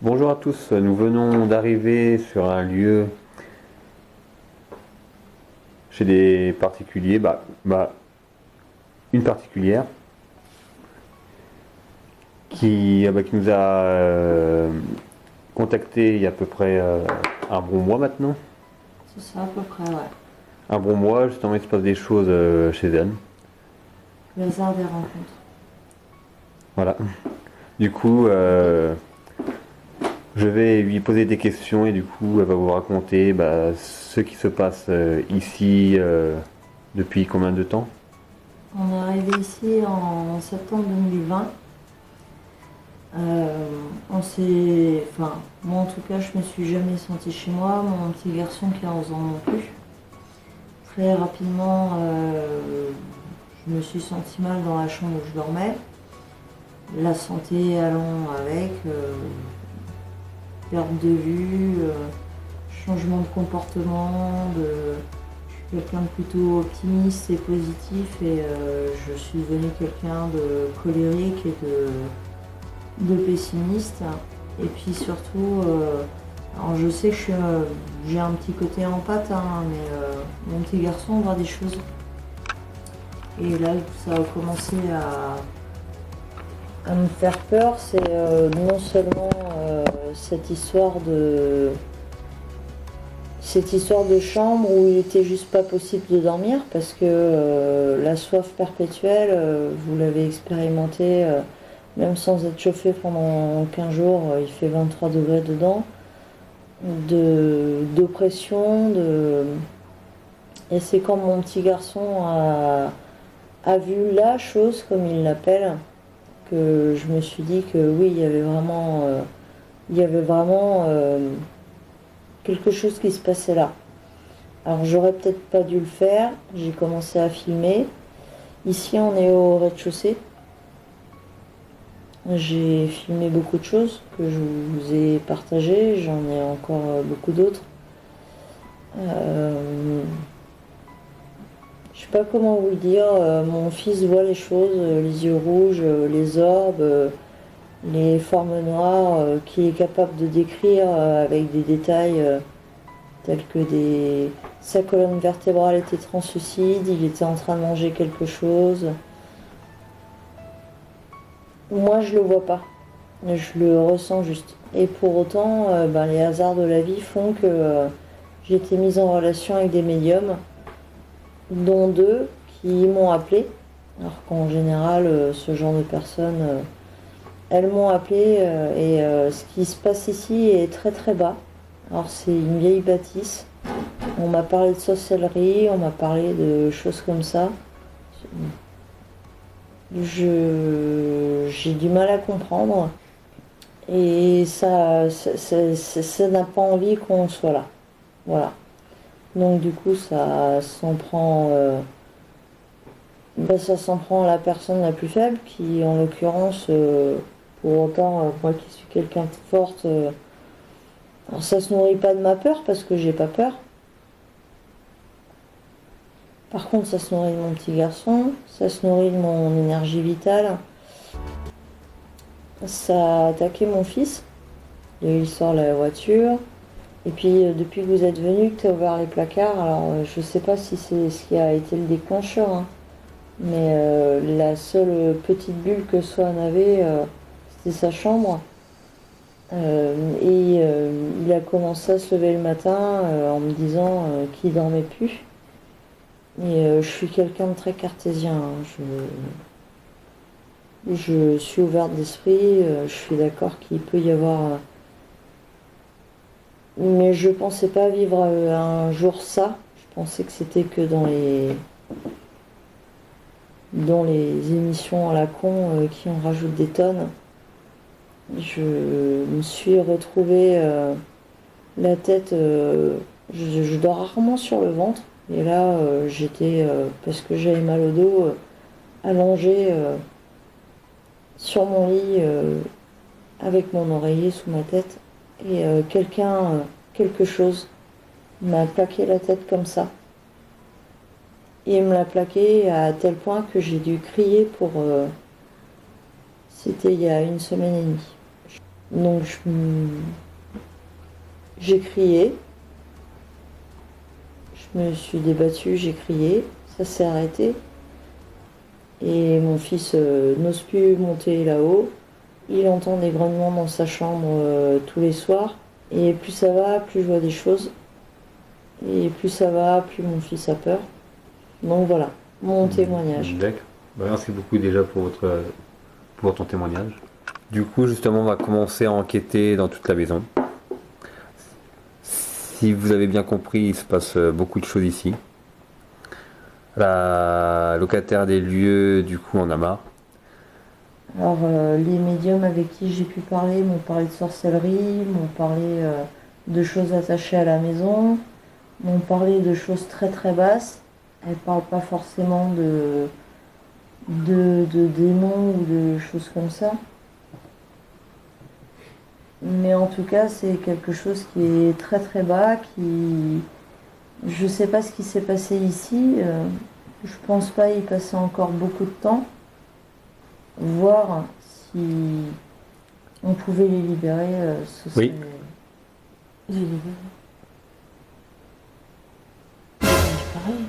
Bonjour à tous, nous venons d'arriver sur un lieu chez des particuliers, une particulière qui nous a contacté il y a à peu près un bon mois maintenant. C'est ça à peu près, ouais. Un bon mois, justement il se passe des choses chez elle. Le hasard des rencontres. Voilà. Du coup, je vais lui poser des questions et du coup elle va vous raconter ce qui se passe ici depuis combien de temps. On est arrivé ici en septembre 2020. Moi en tout cas, je me suis jamais sentie chez moi. Mon petit garçon qui a 11 ans non plus. Très rapidement, je me suis sentie mal dans la chambre où je dormais. La santé allant avec, perte de vue, changement de comportement, je suis quelqu'un de plutôt optimiste et positif et je suis devenue quelqu'un de colérique et de pessimiste. Et puis surtout, alors je sais que j'ai un petit côté empathe, hein, mais mon petit garçon voit des choses. Et là, ça a commencé à me faire peur. C'est non seulement cette histoire de chambre où il était juste pas possible de dormir parce que la soif perpétuelle, vous l'avez expérimenté, même sans être chauffé pendant 15 jours, il fait 23 degrés dedans, d'oppression, et c'est quand mon petit garçon a vu la chose, comme il l'appelle, que je me suis dit que oui, il y avait vraiment quelque chose qui se passait là. Alors j'aurais peut-être pas dû le faire, j'ai commencé à filmer. Ici on est au rez-de-chaussée. J'ai filmé beaucoup de choses que je vous ai partagées, j'en ai encore beaucoup d'autres. Je sais pas comment vous le dire, mon fils voit les choses, les yeux rouges, les orbes, les formes noires, qu'il est capable de décrire avec des détails tels que sa colonne vertébrale était translucide, il était en train de manger quelque chose. Moi, je le vois pas, je le ressens juste. Et pour autant, les hasards de la vie font que j'ai été mise en relation avec des médiums, dont deux qui m'ont appelé. Alors qu'en général, ce genre de personnes, elles m'ont appelé et ce qui se passe ici est très très bas. Alors c'est une vieille bâtisse. On m'a parlé de sorcellerie, on m'a parlé de choses comme ça. J'ai du mal à comprendre et ça n'a pas envie qu'on soit là. Voilà. Donc du coup ça s'en prend à la personne la plus faible qui en l'occurrence pour autant moi qui suis quelqu'un de forte, alors ça se nourrit pas de ma peur parce que j'ai pas peur. Par contre, ça se nourrit de mon petit garçon, ça se nourrit de mon énergie vitale. Ça a attaqué mon fils. Il sort la voiture. Et puis, depuis que vous êtes venu, que tu as ouvert les placards, alors je sais pas si c'est ce qui a été le déclencheur, hein, mais la seule petite bulle que Swan avait, c'était sa chambre. Il a commencé à se lever le matin en me disant qu'il dormait plus. Et je suis quelqu'un de très cartésien, hein. Je suis ouverte d'esprit, je suis d'accord qu'il peut y avoir. Mais je pensais pas vivre un jour ça. Je pensais que c'était que dans les émissions à la con qui en rajoutent des tonnes. Je me suis retrouvée la tête. Je dors rarement sur le ventre. Et là, j'étais, parce que j'avais mal au dos, allongée sur mon lit avec mon oreiller sous ma tête. Et quelque chose m'a plaqué la tête comme ça. Et il me l'a plaqué à tel point que j'ai dû crier pour. C'était il y a une semaine et demie. Donc j'ai crié, je me suis débattue, j'ai crié, ça s'est arrêté. Et mon fils n'ose plus monter là-haut. Il entend des grognements dans sa chambre tous les soirs. Et plus ça va, plus je vois des choses. Et plus ça va, plus mon fils a peur. Donc voilà, mon témoignage. D'accord. Bah, merci beaucoup déjà pour ton témoignage. Du coup, justement, on va commencer à enquêter dans toute la maison. Si vous avez bien compris, il se passe beaucoup de choses ici. La locataire des lieux, du coup, en a marre. Alors, les médiums avec qui j'ai pu parler m'ont parlé de sorcellerie, m'ont parlé de choses attachées à la maison, m'ont parlé de choses très très basses. Elles parlent pas forcément de démons ou de choses comme ça. Mais en tout cas, c'est quelque chose qui est très très bas, qui... Je sais pas ce qui s'est passé ici. Je pense pas y passer encore beaucoup de temps. Voir si on pouvait les libérer, ce serait... Oui. Les libérer. Pareil.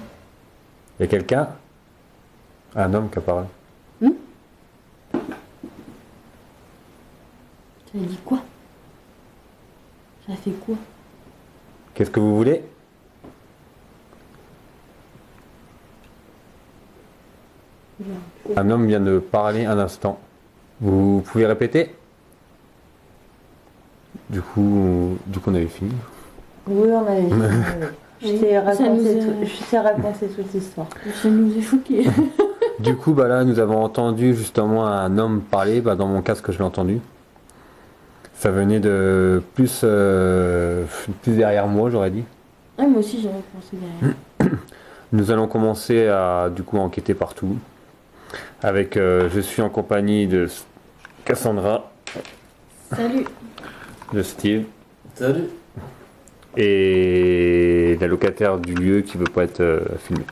Il y a quelqu'un? Un homme qui a parlé. Ça a dit quoi? Ça a fait quoi? Qu'est-ce que vous voulez? Un homme vient de parler un instant. Vous pouvez répéter? Du coup, on avait fini. Oui, on avait fini, oui. Je t'ai nous a- raconté toute l'histoire. Ça nous a choqués. Du coup, bah là, nous avons entendu justement un homme parler. Bah, dans mon casque, je l'ai entendu. Ça venait de plus derrière moi, j'aurais dit. Ah, moi aussi j'aurais pensé derrière. Nous allons commencer à du coup enquêter partout. Avec, je suis en compagnie de Cassandra, Salut. de Steve Salut. et la locataire du lieu qui veut pas être filmée.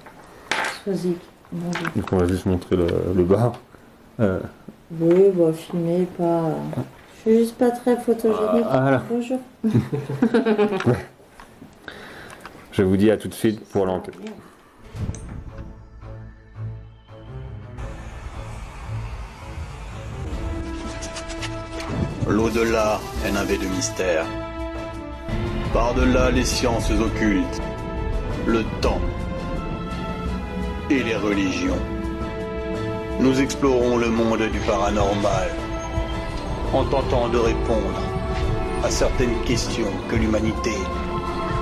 Swazik, bonjour. Donc on va juste montrer le bar. Oui, bah, filmer, pas... Je suis juste pas très photogénique. Voilà. Bonjour. Je vous dis à tout de suite pour l'enquête. L'au-delà est navé de mystère. Par-delà les sciences occultes, le temps et les religions. Nous explorons le monde du paranormal en tentant de répondre à certaines questions que l'humanité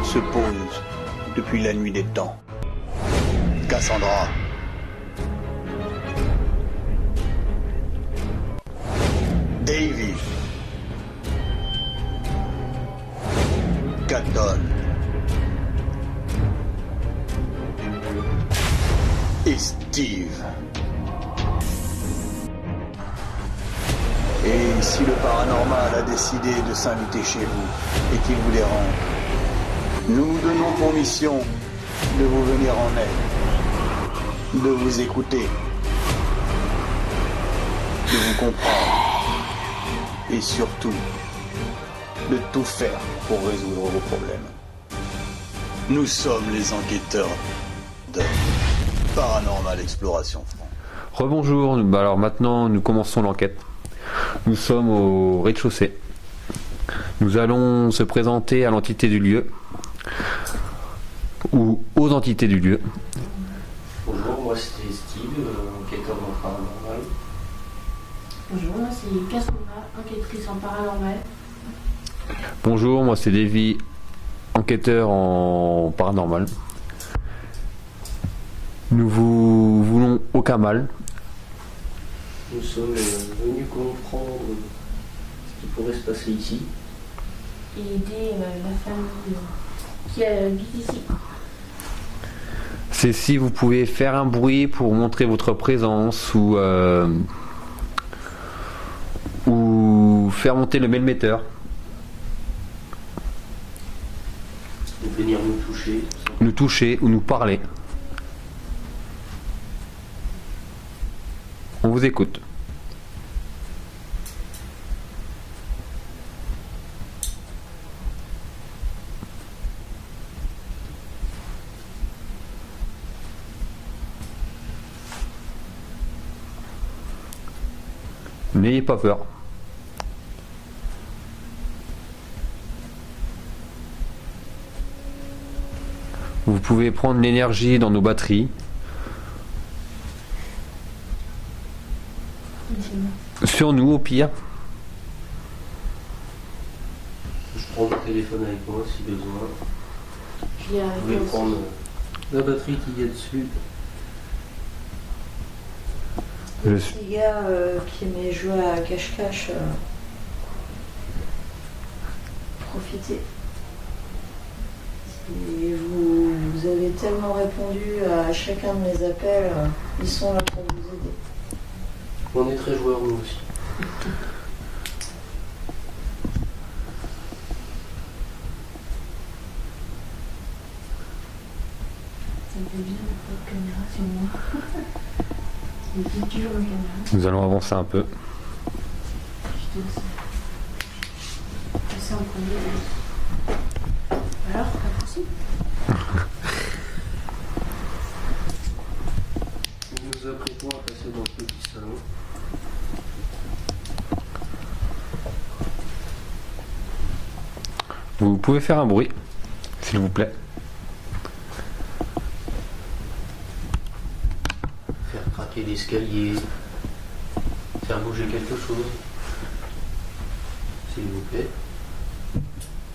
se pose depuis la nuit des temps. Cassandra. Davy. Catton. Et Steve. Et si le paranormal a décidé de s'inviter chez vous et qu'il vous dérange, nous nous donnons pour mission de vous venir en aide, de vous écouter, de vous comprendre et surtout de tout faire pour résoudre vos problèmes. Nous sommes les enquêteurs de Paranormal Exploration France. Rebonjour, bah alors maintenant nous commençons l'enquête. Nous sommes au rez-de-chaussée. Nous allons se présenter à l'entité du lieu ou aux entités du lieu. Bonjour, moi c'est Steve, enquêteur en paranormal. Bonjour, moi c'est Cassandra, enquêtrice en paranormal. Bonjour, moi c'est Davy, enquêteur en paranormal. Nous vous voulons aucun mal. Nous sommes venus comprendre ce qui pourrait se passer ici. Et aider la famille qui habite ici. C'est si vous pouvez faire un bruit pour montrer votre présence ou faire monter le mailmetteur. Ou venir nous toucher. Nous toucher ou nous parler. On vous écoute. N'ayez pas peur. Vous pouvez prendre l'énergie dans nos batteries. Sur nous au pire. Je prends mon téléphone avec moi si besoin. Je l'ai Vous avec pouvez moi prendre aussi. la batterie qu'il y a dessus. Le petit gars qui aimait jouer à cache-cache, profitez. Et vous avez tellement répondu à chacun de mes appels, ils sont là pour vous aider. On est très joueurs nous aussi. Ça me fait bien la caméra sur moi. Il dit toujours la caméra. Nous allons avancer un peu. Je te laisse. C'est en premier. Alors, pas possible. Nous apprêtons à passer dans le petit salon. Vous pouvez faire un bruit, s'il vous plaît. Faire craquer l'escalier. Faire bouger quelque chose. S'il vous plaît.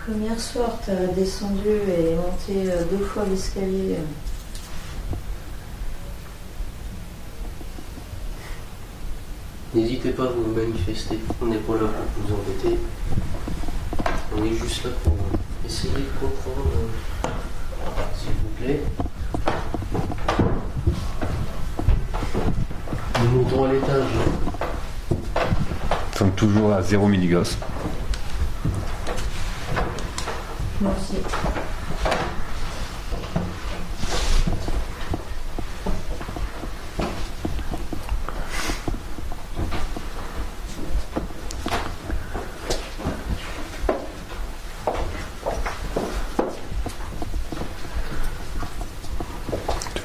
Comme hier soir, tu as descendu et monté 2 fois l'escalier. N'hésitez pas à vous manifester. On n'est pas là pour vous embêter. On est juste là pour essayer de comprendre. S'il vous plaît. Nous montons à l'étage. Nous sommes toujours à 0 milligauss. Moi aussi.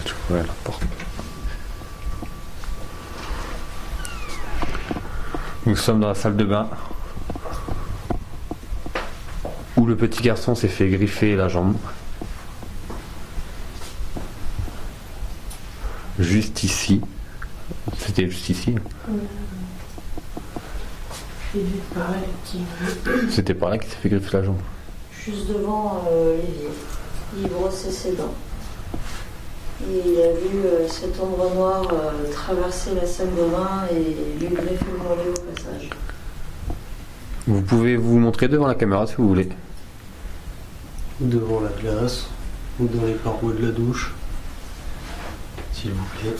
Tu peux ouvrir la porte. Nous sommes dans la salle de bain où le petit garçon s'est fait griffer la jambe. Juste ici. C'était juste ici. J'ai vu par là le petit. C'était par là qu'il s'est fait griffer la jambe. Juste devant l'évier. Il brossait ses dents. Et il a vu cette ombre noire traverser la salle de bain et lui greffer le mollet au passage. Vous pouvez vous montrer devant la caméra si vous voulez. Ou devant la glace. Ou dans les parois de la douche. S'il vous plaît.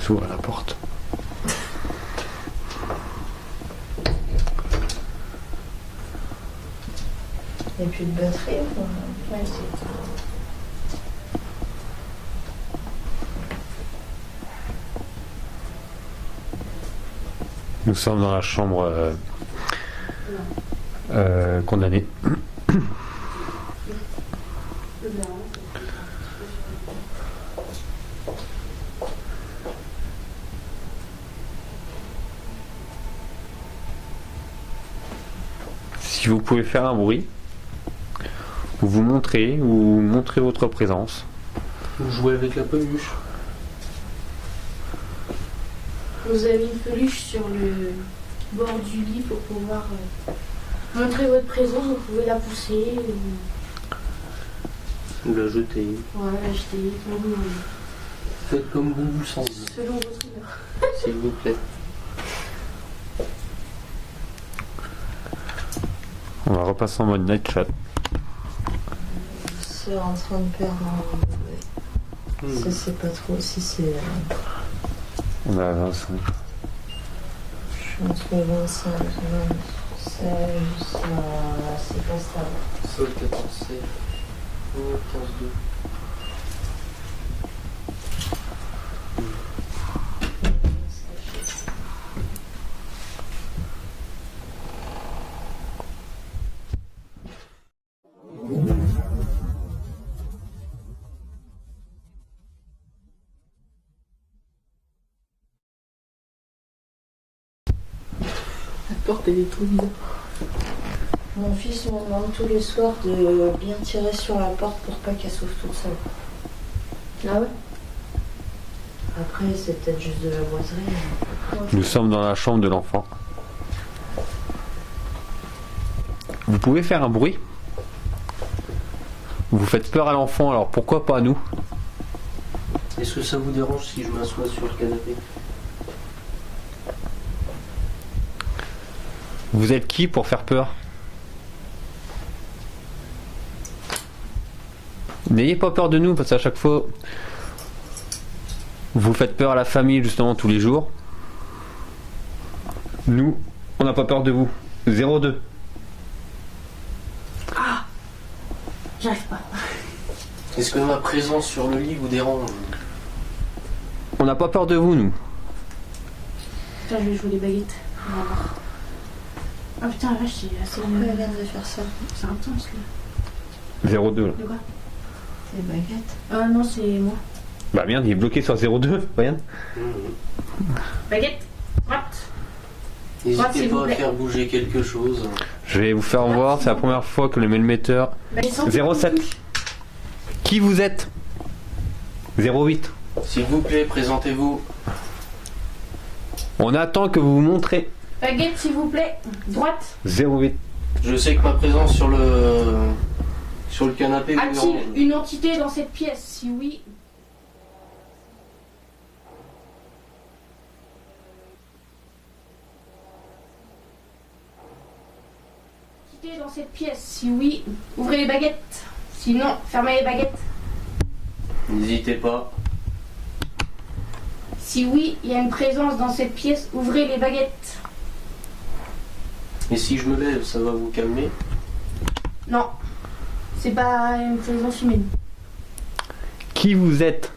S'ouvre la porte. Il n'y a plus de batterie. Ouais, Nous sommes dans la chambre condamnée. Si vous pouvez faire un bruit, vous montrez ou montrez votre présence. Vous jouez avec la peluche. Vous avez une peluche sur le bord du lit pour pouvoir montrer votre présence. Vous pouvez la pousser Ou la jeter. voilà, l'acheter Faites comme bon vous semble. selon votre humeur. S'il vous plaît. On va repasser en mode night chat. C'est en train de perdre un bébé. Ça c'est pas trop si c'est... On a 25. Je suis entre 25 et 26, ça c'est pas stable. Sol 14 safe. 15-2. La porte elle est trop bizarre. Mon fils me demande tous les soirs de bien tirer sur la porte pour pas qu'elle s'ouvre toute seule. Ah ouais? Après, c'est peut-être juste de la boiserie. Nous sommes dans la chambre de l'enfant. Vous pouvez faire un bruit? Vous faites peur à l'enfant, alors pourquoi pas à nous? Est-ce que ça vous dérange si je m'assois sur le canapé? Vous êtes qui pour faire peur? N'ayez pas peur de nous, parce qu'à chaque fois, vous faites peur à la famille justement tous les jours. Nous, on n'a pas peur de vous. 02. J'arrive pas. Est-ce que ma présence sur le lit vous dérange? On n'a pas peur de vous, nous. Putain, je vais jouer les baguettes. On va voir. Ah putain, la vache, c'est assez. Pourquoi elle vient de faire ça? C'est intense là. 02 là. De quoi? C'est baguette. Ah non, c'est moi. Bah merde, il est bloqué sur 02, regarde. Baguette, droite. S'il N'hésitez vous pas à plaît. faire bouger quelque chose. Je vais vous faire voir, c'est la première fois que le mailmetteur. Baguette, sans 07. Qui vous êtes? 08. S'il vous plaît, présentez-vous. On attend que vous vous montrez. Baguette, s'il vous plaît, droite. 08. Je sais que ma présence sur le canapé vous A-t-il dérange. une entité dans cette pièce? Si oui. Entité dans cette pièce? Si oui, ouvrez les baguettes. Sinon, fermez les baguettes. N'hésitez pas. Si oui, il y a une présence dans cette pièce, ouvrez les baguettes. Et si je me lève, ça va vous calmer? Non, c'est pas une présence humaine. Qui vous êtes?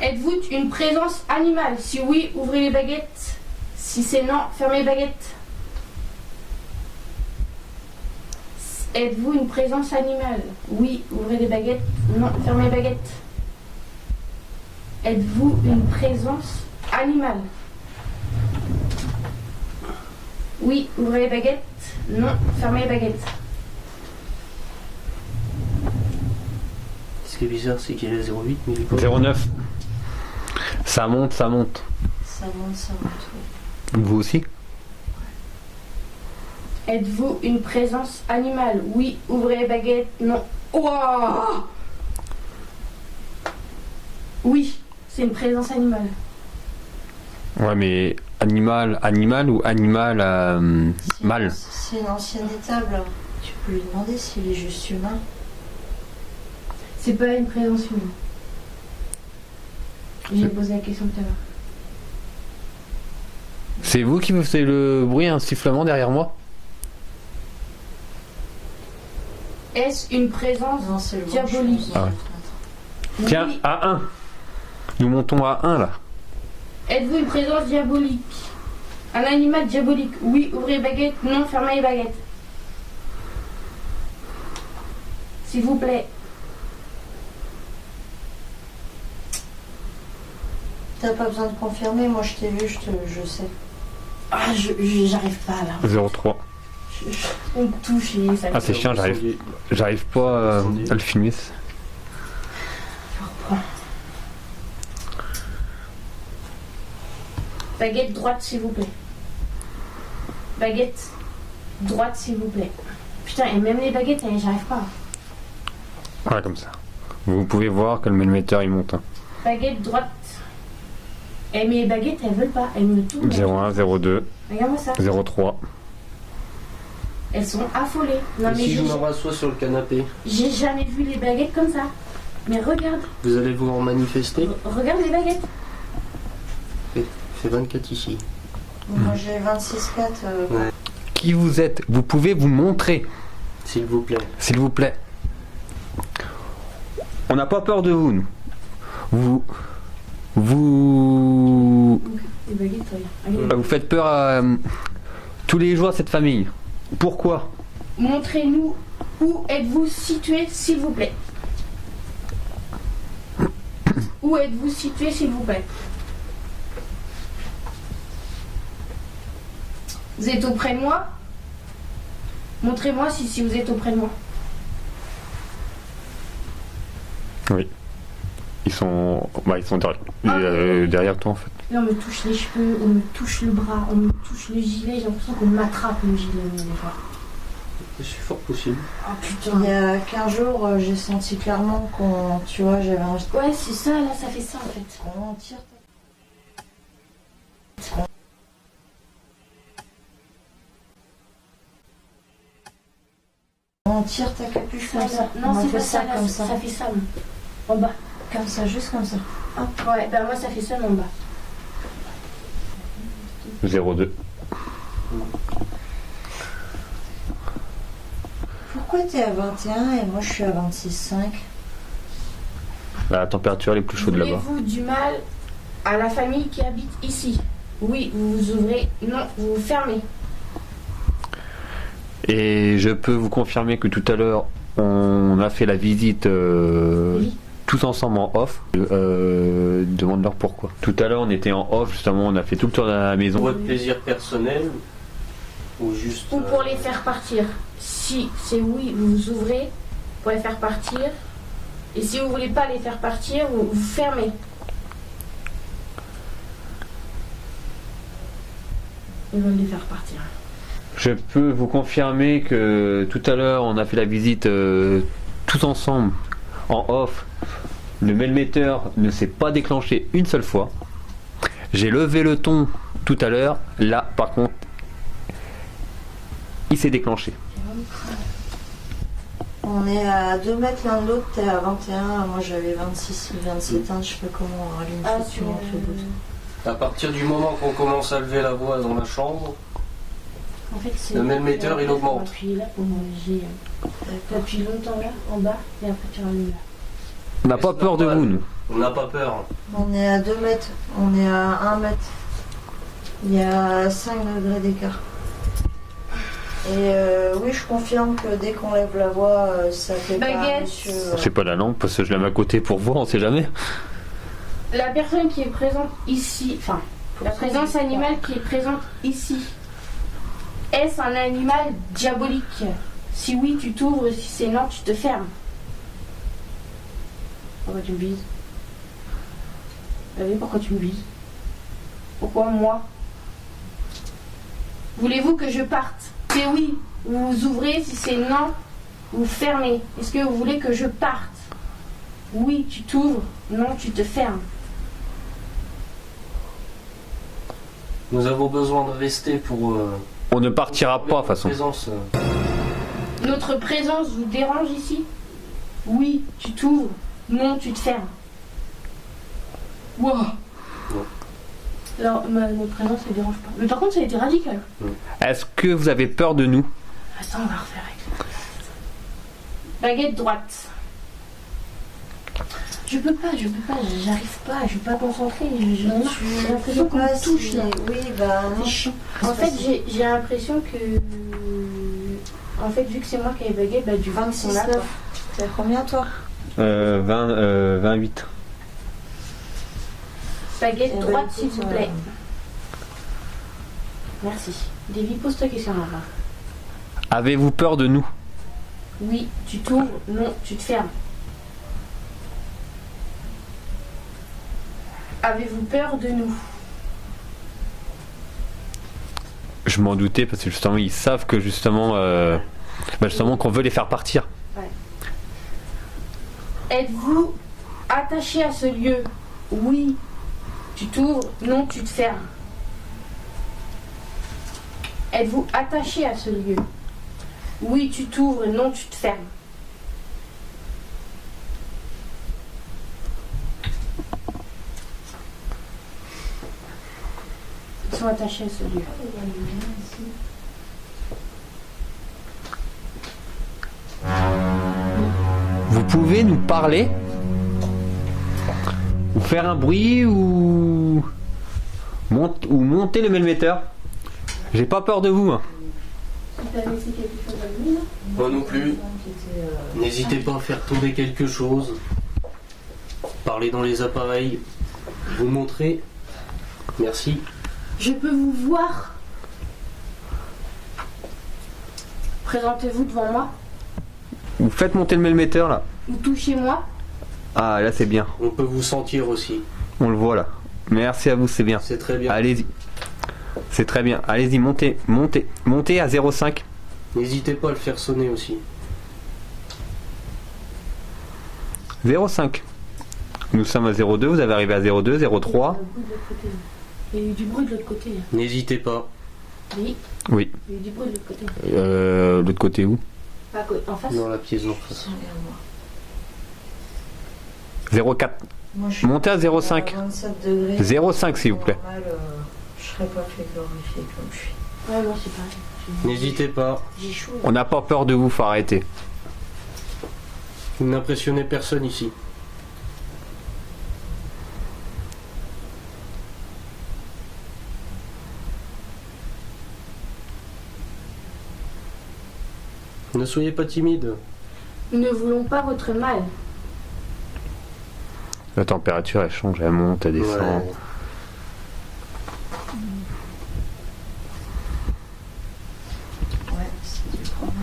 Êtes-vous une présence animale? Si oui, ouvrez les baguettes. Si c'est non, fermez les baguettes. Êtes-vous une présence animale? Oui, ouvrez les baguettes. Non, fermez les baguettes. Êtes-vous une présence animale? Oui, ouvrez les baguettes. Non, fermez les baguettes. Ce qui est bizarre, c'est qu'il est à 08, mais il est pas. 09. Ça monte, ça monte. Ça monte, oui. Vous aussi? Êtes-vous une présence animale? Oui, ouvrez les baguettes. Non. Ouah! Oui, c'est une présence animale. Ouais, mais animal ou animal mâle? C'est une ancienne étable. Tu peux lui demander s'il est juste humain. C'est pas une présence humaine. J'ai posé la question tout à l'heure. C'est vous qui faites le bruit, un sifflement derrière moi? Est-ce une présence Non, c'est le diabolique? Ah ouais. Tiens, Oui. à 1. Nous montons à 1 là. Êtes-vous une présence diabolique? Un animal diabolique? Oui, ouvrez les baguettes. Non, fermez les baguettes. S'il vous plaît. T'as pas besoin de confirmer, moi je t'ai vu, je sais. Ah, j'arrive pas là. 03. On me touche et ça me Ah, c'est chiant, j'arrive pas à le filmer. Baguette droite, s'il vous plaît. Baguette droite, s'il vous plaît. Putain, et même les baguettes, j'arrive pas. Voilà, comme ça. Vous pouvez voir que le mailmetteur il monte. Hein. Baguette droite. Eh, mais les baguettes, elles veulent pas. Elles me tournent. 01, 02, Regarde-moi ça. 03. Elles sont affolées. Non, Et mais si je me rassois sur le canapé, j'ai jamais vu les baguettes comme ça. Mais regarde, vous allez vous en manifester? regarde les baguettes. C'est 24 ici. Moi j'ai 26,4. Ouais. Qui vous êtes? Vous pouvez vous montrer, S'il vous plaît. s'il vous plaît. On n'a pas peur de vous, nous. Vous Les baguettes, regarde. vous faites peur tous les jours à cette famille. Pourquoi? Montrez-nous où êtes-vous situé, s'il vous plaît. Où êtes-vous situé, s'il vous plaît? Vous êtes auprès de moi? Montrez-moi si vous êtes auprès de moi. Oui. Ils sont derrière toi en fait. Là, on me touche les cheveux, on me touche le bras, on me touche le gilet. J'ai l'impression qu'on m'attrape le gilet. C'est fort possible. Oh putain. Il y a 15 jours, j'ai senti clairement qu'on. Tu vois, j'avais un. Ouais, c'est ça, là, ça fait ça en fait. On tire. On tire ta capuche comme ça. Non, On c'est fait pas ça, là, comme ça. ça fait ça. En bas. Comme ça, juste comme ça. Hop, ouais, bah moi ça fait ça, mais en bas. 02. Pourquoi t'es à 21 et moi je suis à 26,5? La température elle est plus chaude là-bas. Voulez-vous du mal à la famille qui habite ici? Oui, vous vous ouvrez. Non, vous vous fermez. Et je peux vous confirmer que tout à l'heure, on a fait la visite Oui. tous ensemble en off. Demande-leur pourquoi. Tout à l'heure, on était en off, justement, on a fait tout le tour de la maison. Pour votre plaisir personnel ou juste. Ou pour les faire partir. Si c'est oui, vous vous ouvrez pour les faire partir. Et si vous voulez pas les faire partir, vous fermez. Ils veulent les faire partir. Je peux vous confirmer que tout à l'heure, on a fait la visite tous ensemble en off. Le mailmetteur ne s'est pas déclenché une seule fois. J'ai levé le ton tout à l'heure. Là, par contre, il s'est déclenché. On est à 2 mètres l'un de l'autre, t'es à 21, moi j'avais 26 ou 27 ans, je sais pas comment on rallume ça sur mon autobus. À partir du moment qu'on commence à lever la voix dans la chambre, En fait, c'est le mailmetteur il augmente. Appuyer là pour j'ai t'appuies longtemps là, en bas, et après tu rallumes là. On n'a pas peur de vous, nous. On n'a pas peur. On est à 2 mètres, on est à 1 mètre. Il y a 5 degrés d'écart. Et oui, je confirme que dès qu'on lève la voix, ça fait pas Baguette. monsieur. C'est pas la lampe parce que je la mets à côté pour voir, on sait jamais. La personne qui est présente ici, enfin, la présence animale qui est présente ici, est-ce un animal diabolique? Si oui, tu t'ouvres, si c'est non, tu te fermes. Pourquoi tu me bises? Vous savez pourquoi tu me bises? Pourquoi moi? Voulez-vous que je parte? C'est oui, vous vous ouvrez, si c'est non, vous fermez. Est-ce que vous voulez que je parte? Oui, tu t'ouvres, non, tu te fermes. Nous avons besoin de rester pour. On ne partira pas, de toute façon. Présence, Notre présence vous dérange ici? Oui, tu t'ouvres. Non, tu te fermes. Wow. Alors, notre présence, ça ne dérange pas. Mais par contre, ça a été radical. Est-ce que vous avez peur de nous? Attends, on va refaire avec la baguette droite. Je peux pas, j'arrive pas, je suis pas concentrée. J'ai l'impression qu'on me touche là. Oui, bah non. C'est chiant. En fait, j'ai l'impression que. En fait, vu que c'est moi qui ai baguette, bah du 26 là. Quoi. T'as combien toi? 28. Baguette Eh ben, droite, écoute, s'il vous plaît. Merci. Davy, pose ta question là-bas. Avez-vous peur de nous? Oui, tu t'ouvres, non, tu te fermes. Avez-vous peur de nous? Je m'en doutais parce que justement ils savent que justement qu'on veut les faire partir. Ouais. Êtes-vous attaché à ce lieu? Oui, tu t'ouvres, non, tu te fermes. Êtes-vous attaché à ce lieu? Oui, tu t'ouvres, non, tu te fermes. Ils sont attachés à ce lieu. Vous pouvez nous parler? Ou faire un bruit ou monter le melmetteur? J'ai pas peur de vous. Hein. T'as laissé quelque chose à lui, là? Moi non plus. N'hésitez pas à faire tomber quelque chose. Parlez dans les appareils. Vous montrez. Merci. Je peux vous voir. Présentez-vous devant moi. Vous faites monter le melmetteur là. Ou touchez-moi. Ah là c'est bien. On peut vous sentir aussi. On le voit là. Merci à vous, c'est bien. C'est très bien. Allez-y. C'est très bien. Allez-y, montez à 0,5. N'hésitez pas à le faire sonner aussi. 0,5. Nous sommes à 0,2, vous avez arrivé à 0,2, 0,3. Il y a eu du bruit de l'autre côté. N'hésitez pas. Oui. Oui. Il y a eu du bruit de l'autre côté. L'autre côté où? Pas à côté, en face. Dans la pièce d'en face. 0,4. Moi, je suis Montez à à 0,5. 27 degrés. 0,5 s'il vous plaît. Normal, je serais pas fait glorifier comme je suis. Ouais, moi c'est pareil. N'hésitez pas. J'ai chaud. On n'a pas peur de vous, faut arrêter. Vous n'impressionnez personne ici. Ne soyez pas timide. Nous ne voulons pas votre mal. La température elle change, elle monte, elle descend. Ouais. Ouais, c'est du problème.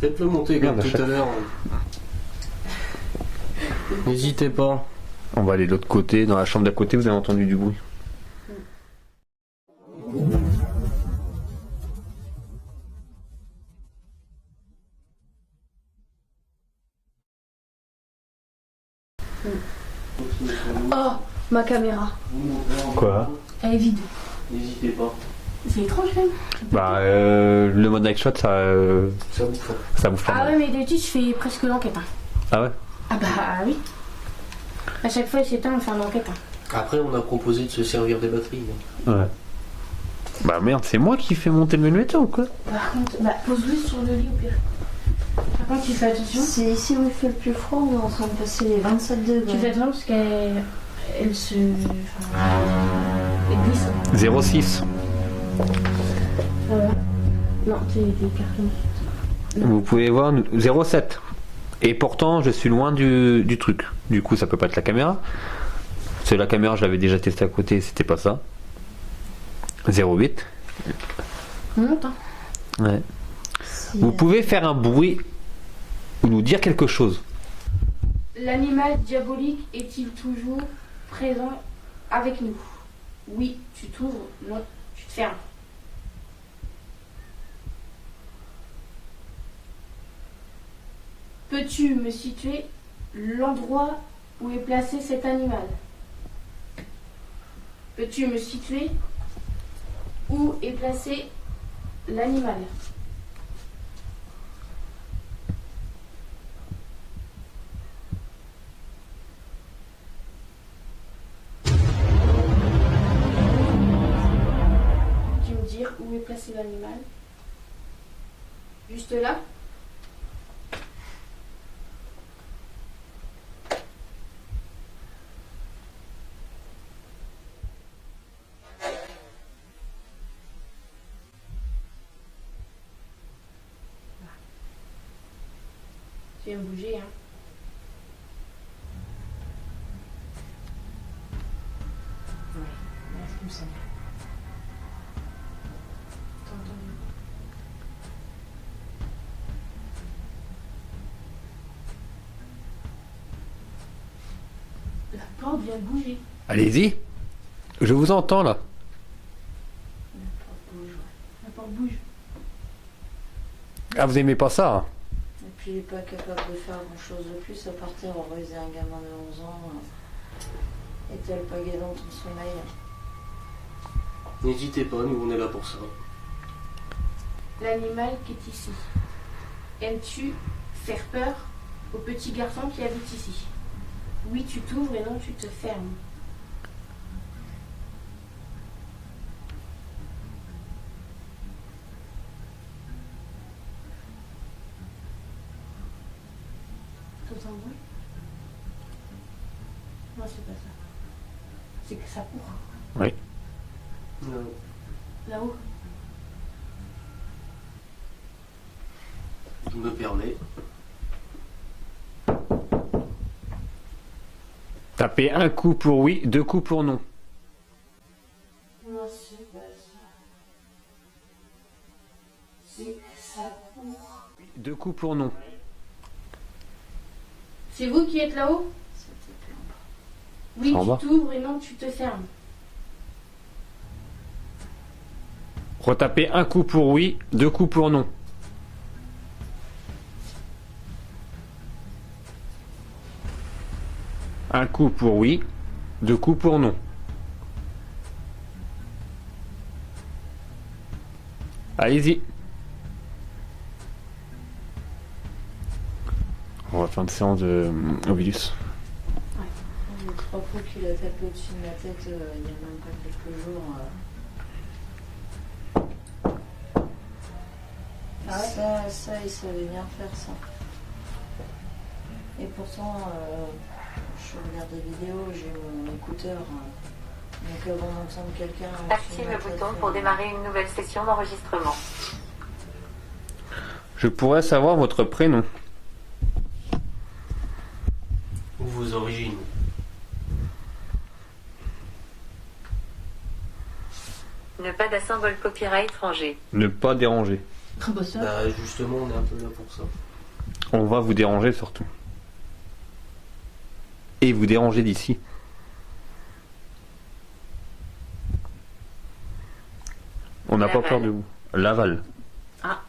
Faites-le monter comme Merde, à tout à chaque l'heure. N'hésitez pas. On va aller de l'autre côté, dans la chambre d'à côté, vous avez entendu du bruit. Oh, ma caméra. Quoi? Elle est vide. N'hésitez pas. C'est étrange quand même. Bah, le mode night shot, ça bouffe la Ah main. ouais, mais d'habitude je fais presque l'enquête. Hein. Ah ouais? Ah bah oui. À chaque fois, il s'éteint, on fait une enquête. Hein. Après, on a proposé de se servir des batteries. Ouais. Bah merde, c'est moi qui fais monter le melmetteur ou quoi? Par contre, bah, pose-le sur le lit au pire. Par contre, tu fais attention. C'est ici où il fait le plus froid, on est en train de passer les 27 Tu fais degrés. attention parce qu'elle se. Enfin, elle glisse. 0,6. Non, c'est des cartons. Vous pouvez voir 0,7. Et pourtant, je suis loin du truc. Du coup, ça peut pas être la caméra. C'est la caméra, je l'avais déjà testé à côté, c'était pas ça. 0,8. Monte, hein. Ouais. Vous pouvez faire un bruit ou nous dire quelque chose. L'animal diabolique est-il toujours présent avec nous? Oui, tu t'ouvres, non, tu te fermes. Peux-tu me situer l'endroit où est placé cet animal? Peux-tu me situer où est placé l'animal? Peux-tu me dire où est placé l'animal? Juste là? Tu viens me bouger, hein? Ouais, reste comme ça. T'entends? La porte vient de bouger. Allez-y. Je vous entends là. La porte bouge, ouais. La porte bouge. Ah, vous aimez pas ça hein? Et puis il n'est pas capable de faire grand chose de plus à part terroriser un gamin de 11 ans et te alpaguer dans ton sommeil. N'hésitez pas, nous on est là pour ça. l'animal qui est ici? Aimes-tu faire peur au petit garçon qui habite ici? Oui, tu t'ouvres et non, tu te fermes. T'entends un bruit? Non, c'est pas ça. C'est que ça court. Oui. Non. Là-haut. Je me permets. Tapez un coup pour oui, 2 coups pour non. Non, c'est pas ça. C'est que ça court. 2 coups pour non. C'est vous qui êtes là-haut? Oui, En bas. tu t'ouvres et non, tu te fermes. Retapez un coup pour oui, 2 coups pour non. Un coup pour oui, 2 coups pour non. Allez-y. On va faire une séance de Ovilus. Les 3 coups qu'il a tapé au-dessus de ma tête il y a même pas quelques jours. Ah ouais? Ça, il savait bien faire ça. Et pourtant, je regarde des vidéos, j'ai mon écouteur. Donc avant d'entendre quelqu'un... Active le bouton pour démarrer une nouvelle session d'enregistrement. Je pourrais savoir votre prénom. Ou vos origines. Ne pas de symbole copyright rangé. Ne pas déranger. Ah bah ça. Bah justement, on est un peu là pour ça. On va vous déranger surtout. Et vous déranger d'ici. On n'a pas Laval. peur de vous. Laval. Ah.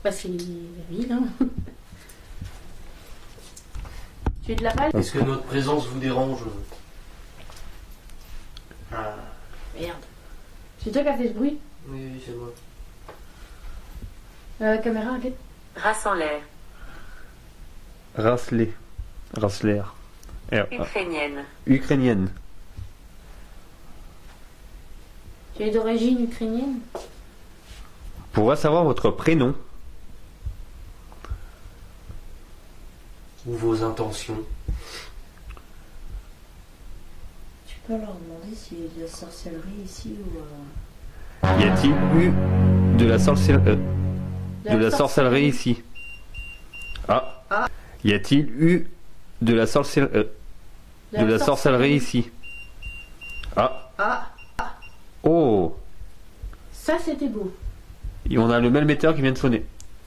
Bah c'est la ville, hein. Tu es de Laval? Est-ce que notre présence vous dérange? Ah, Merde. C'est toi qui as fait ce bruit? oui, c'est moi. Caméra, ok. Race en l'air. Racelé. Racler. Ukrainienne. Ukrainienne. Tu es d'origine ukrainienne? Pourrait savoir votre prénom. Ou vos intentions. Tu peux leur demander s'il y a de la sorcellerie ici ou... Y a-t-il eu de la sorcellerie sorcellerie ici? Ah. Y a-t-il eu de la sorcellerie ici? Ah. Ah, Oh. ça c'était beau. Et on a le melmetteur qui vient de sonner.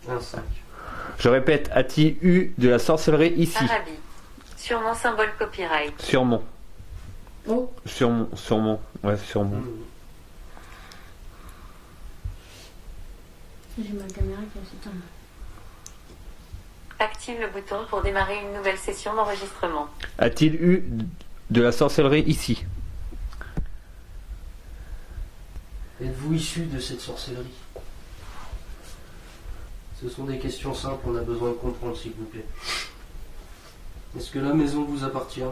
Un 5. Je répète, a-t-il eu de la sorcellerie ici? Arabie. Sûrement symbole copyright. Sûrement. Oh, Sûrement. Ouais, sûrement. j'ai ma caméra qui va s'éteindre. Active le bouton pour démarrer une nouvelle session d'enregistrement. A-t-il eu de la sorcellerie ici? Êtes-vous issu de cette sorcellerie? Ce sont des questions simples, on a besoin de comprendre, s'il vous plaît. Est-ce que la maison vous appartient?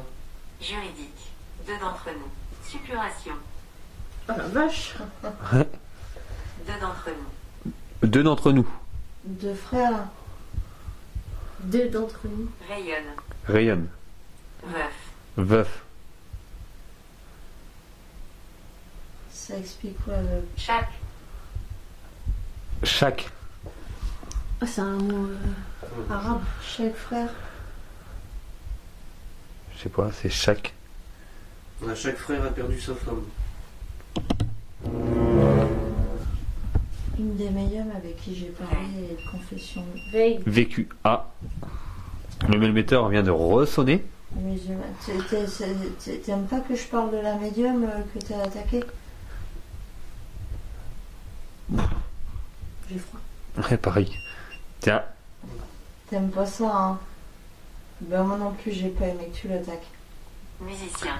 Juridique. 2 d'entre nous. Suppuration. Oh la vache. 2 d'entre nous. 2 d'entre nous. 2 frères. 2 d'entre nous. Rayonne. Rayonne. Veuf. Veuf. Ça explique quoi le... Chaque. Chaque. Ah, c'est un mot arabe. Chaque frère? Je sais pas, c'est chaque. Chaque frère a perdu sa femme. Une des médiums avec qui j'ai parlé de confession. Veille. Vécu. Ah. Le melmetteur vient de ressonner. Mais t'aimes pas que je parle de la médium que t'as attaqué? J'ai froid. Ouais, pareil. Tiens. T'aimes pas ça, hein? Ben moi non plus, j'ai pas aimé que tu l'attaques. Musicien.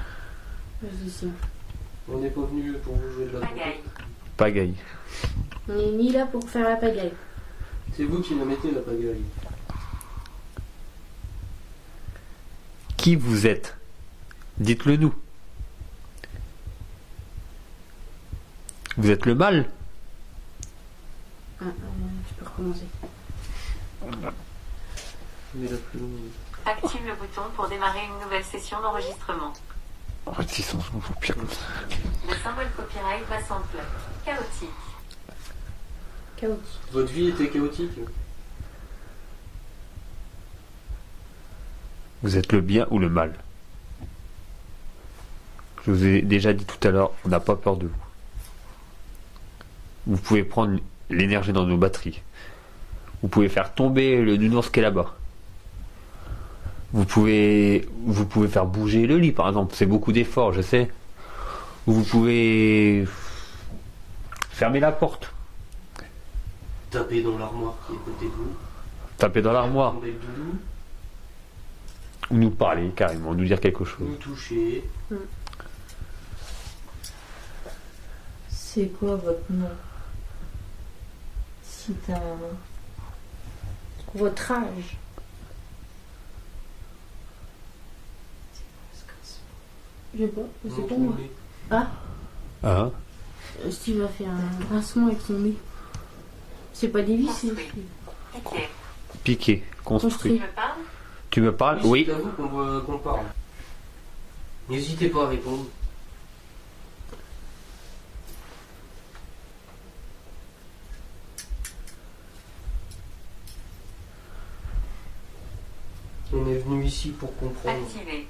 Vas-y, On n'est pas venu pour vous jouer de la Pagaille. Pagaille. On n'est ni là pour faire la pagaille. C'est vous qui me mettez la pagaille. Qui vous êtes? Dites-le nous. Vous êtes le mal? Tu peux recommencer. Mais la plus longue. Active le bouton pour démarrer une nouvelle session d'enregistrement. Ils sont pire comme ça. Le symbole copyright va simple. Chaotique. Chaotique. Votre vie était chaotique. Vous êtes le bien ou le mal? Je vous ai déjà dit tout à l'heure, on n'a pas peur de vous. Vous pouvez prendre l'énergie dans nos batteries. Vous pouvez faire tomber le nounours qui est là-bas. Vous pouvez faire bouger le lit, par exemple. C'est beaucoup d'efforts, je sais. Ou vous pouvez fermer la porte. Taper dans l'armoire qui est à côté de vous. Taper dans l'armoire. Tomber le doudou. Ou nous parler, carrément. Nous dire quelque chose. Nous toucher. C'est quoi votre nom? Si t'as un nom. Votre âge. Je sais pas, c'est pas moi. Ah, Hein? Steve a fait un grincement avec son nez. C'est pas des vis, c'est... Piqué. Piqué. Construit. Tu me parles? Tu me parles? Oui, Oui. c'est à vous qu'on parle. N'hésitez pas à répondre. On est venu ici pour comprendre. Activé.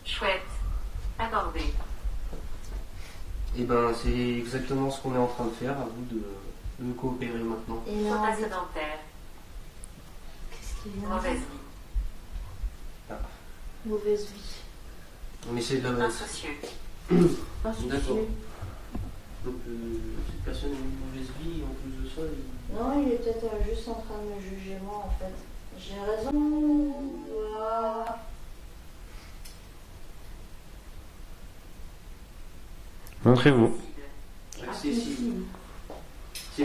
Chouette. Accordé. Et ben c'est exactement ce qu'on est en train de faire, à vous de coopérer maintenant. Et là, Faute sédentaire. qu'est-ce qu'il y a? Mauvaise vie. Mauvaise vie. Mais c'est de la base. Insoucieux. Ah, c'est D'accord. stylé. Donc cette personne a une mauvaise vie, en plus de ça, Non, il est peut-être juste en train de me juger moi en fait. J'ai raison. Voilà. Montrez-vous. accessible. C'est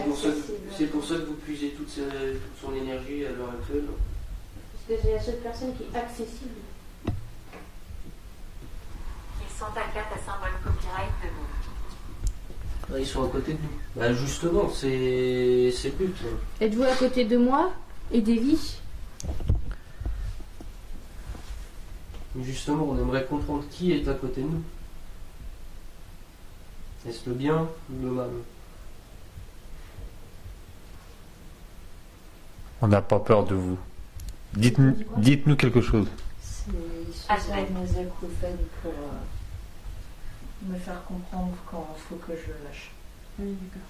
pour ça que vous puisez toute son énergie à l'heure actuelle. Parce que c'est la seule personne qui est accessible. Ils sont à 4 à symbole copyright de vous. Ah, ils sont à côté de nous. Bah justement, c'est le but. Êtes-vous à côté de moi et d'Evie? Justement, on aimerait comprendre qui est à côté de nous. Est-ce le bien ou le mal? On n'a pas peur de vous. Dites-nous quelque chose. Ils se servent mes acouphènes pour me faire comprendre quand il faut que je le lâche. Oui, d'accord.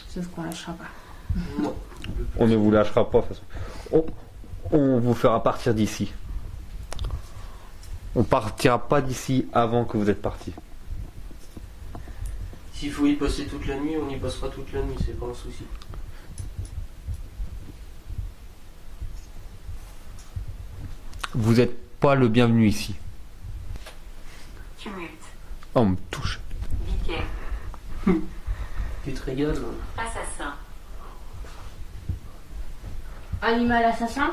Sauf qu'on lâchera pas. Non. On ne vous lâchera pas de toute façon. On vous fera partir d'ici. On partira pas d'ici avant que vous êtes partis. S'il faut y passer toute la nuit, on y passera toute la nuit, c'est pas un souci. Vous n'êtes pas le bienvenu ici. Tumulte. Oh, on me touche. Biquet. Tu te régales. Assassin. Animal assassin?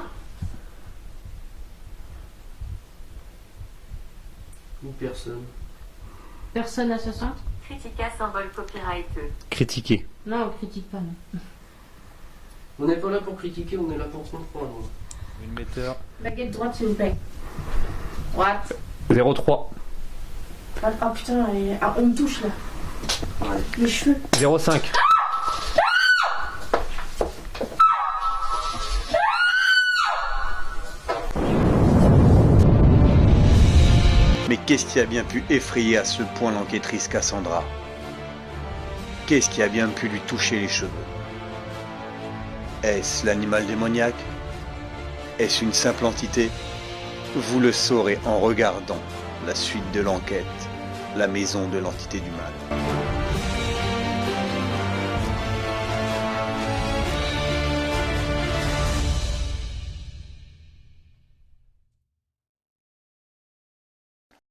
Ou personne. Personne assassin? Critica symbole copyrighteux. Critiquer. Non, on critique pas, non. On n'est pas là pour critiquer, on est là pour comprendre. Une metteur. Baguette droite, s'il vous plaît. Droite. 03. Ah putain, on me touche là. Les cheveux. 05. Mais qu'est-ce qui a bien pu effrayer à ce point l'enquêtrice Cassandra? Qu'est-ce qui a bien pu lui toucher les cheveux? Est-ce l'animal démoniaque? Est-ce une simple entité? Vous le saurez en regardant la suite de l'enquête, la maison de l'entité du mal.